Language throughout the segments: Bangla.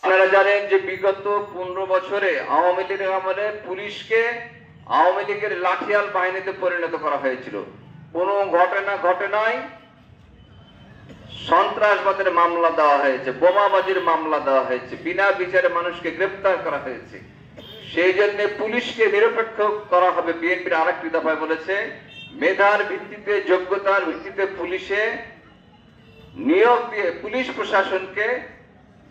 আপনারা জানেন যে বিগত 15 বছরে আওয়ামী লীগের আমলে পুলিশকে আওয়ামী লীগের লাঠিয়াল বাহিনীতে পরিণত করা হয়েছিল। কোনো ঘটনা ঘটে নাই, সন্ত্রাসবাদের মামলা দেওয়া হয়েছে, বোমাবাজির মামলা দেওয়া হয়েছে, বিনা বিচারে মানুষকে গ্রেফতার করা হয়েছে। সেই জন্য পুলিশকে নিরপেক্ষ করা হবে। বিএনপির আরেকটি দফায় বলেছে মেধার ভিত্তিতে, যোগ্যতার ভিত্তিতে পুলিশে নিয়োগ দিয়ে পুলিশ প্রশাসনকে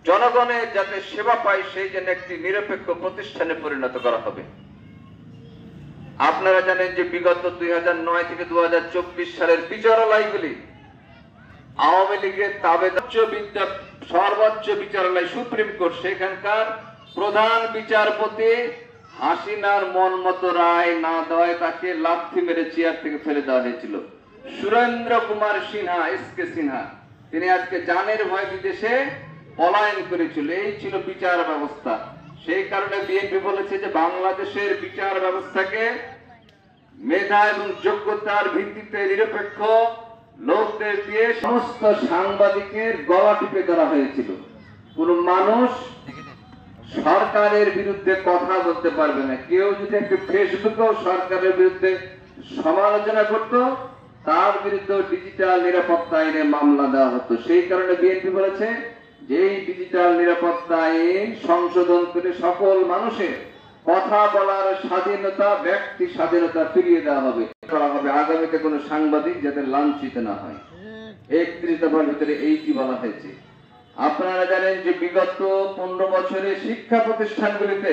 জনগণের যাতে সেবা পায় সেই জন্য একটি নিরপেক্ষ প্রতিষ্ঠানে পরিণত করা হবে। আপনারা জানেন যে বিগত 2009 থেকে 2024 সালের বিচারালয়গুলি আওয়ামী লীগের সর্বোচ্চ বিচারালয় সুপ্রিম কোর্ট, সেখানকার প্রধান বিচারপতি হাসিনার মন মতো রায় না দেওয়ায় তাকে লাথি মেরে চেয়ার থেকে ফেলে দেওয়া হয়েছিল। সুরেন্দ্র কুমার সিনহা, এসকে সিনহা, তিনি আজকে জানের ভয় বিদেশে পলায়ন করেছিল। এই ছিল বিচার ব্যবস্থা। সেই কারণে বিএনপি বলেছে যে বাংলাদেশের বিচার ব্যবস্থাকে মেধা এবং যোগ্যতার ভিত্তিতে নিরপেক্ষ লোকদের দিয়ে সমস্ত সাংবাদিকের গলা টিপে ধরা হয়েছিল। কোন মানুষ সরকারের বিরুদ্ধে কথা বলতে পারবে না। কেউ যদি একটু ফেসবুকেও সরকারের বিরুদ্ধে সমালোচনা করত, তার বিরুদ্ধে ডিজিটাল নিরাপত্তা আইনে মামলা দেওয়া হতো। সেই কারণে বিএনপি বলেছে যে ডিজিটাল নিরাপত্তা আইন সংশোধন করে সকল মানুষের কথা বলার স্বাধীনতা, ব্যক্তি স্বাধীনতা ফিরিয়ে দেওয়া হবে, করা হবে। আগামীতে কোনো সাংবাদিক যাতে লাঞ্ছিত না হয়। 31 দফার ভিতরে এইটি বলা হয়েছে। আপনারা জানেন যে বিগত 15 বছরে শিক্ষা প্রতিষ্ঠানগুলিতে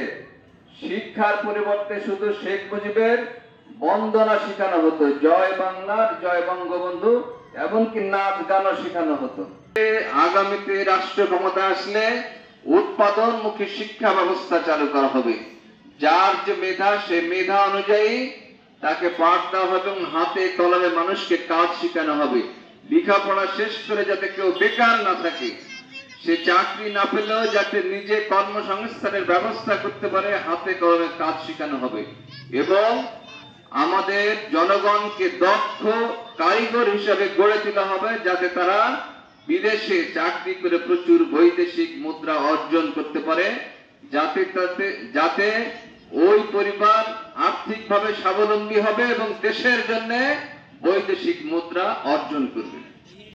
শিক্ষার পরিবর্তে শুধু শেখ মুজিবের বন্দনা শেখানো হতো, জয় বাংলার, জয় বঙ্গবন্ধু, এমনকি নাচ গানও শেখানো হতো। আগামীতে রাষ্ট্র ক্ষমতা আসলে উৎপাদনমুখী শিক্ষা ব্যবস্থা চালু করা হবে। যার যে মেধা, সে মেধা অনুযায়ী তাকে পাঠ দেওয়া হবে এবং হাতে কলমে মানুষকে কাজ শেখানো হবে। লেখাপড়া শেষ করে যাতে কেউ বেকার না থাকে, সে চাকরি না পেলেও যাতে নিজে কর্মসংস্থানের ব্যবস্থা করতে পারে, হাতে কলমে কাজ শেখানো হবে। এবং আমাদের জনগণকে দক্ষ কারিগর হিসেবে গড়ে তোলা হবে, যাতে তারা বিদেশে চাকরি করে প্রচুর বৈদেশিক মুদ্রা অর্জন করতে পারে, যাতে ওই পরিবার আর্থিকভাবে স্বাবলম্বী হবে এবং দেশের জন্য বৈদেশিক মুদ্রা অর্জন করবে।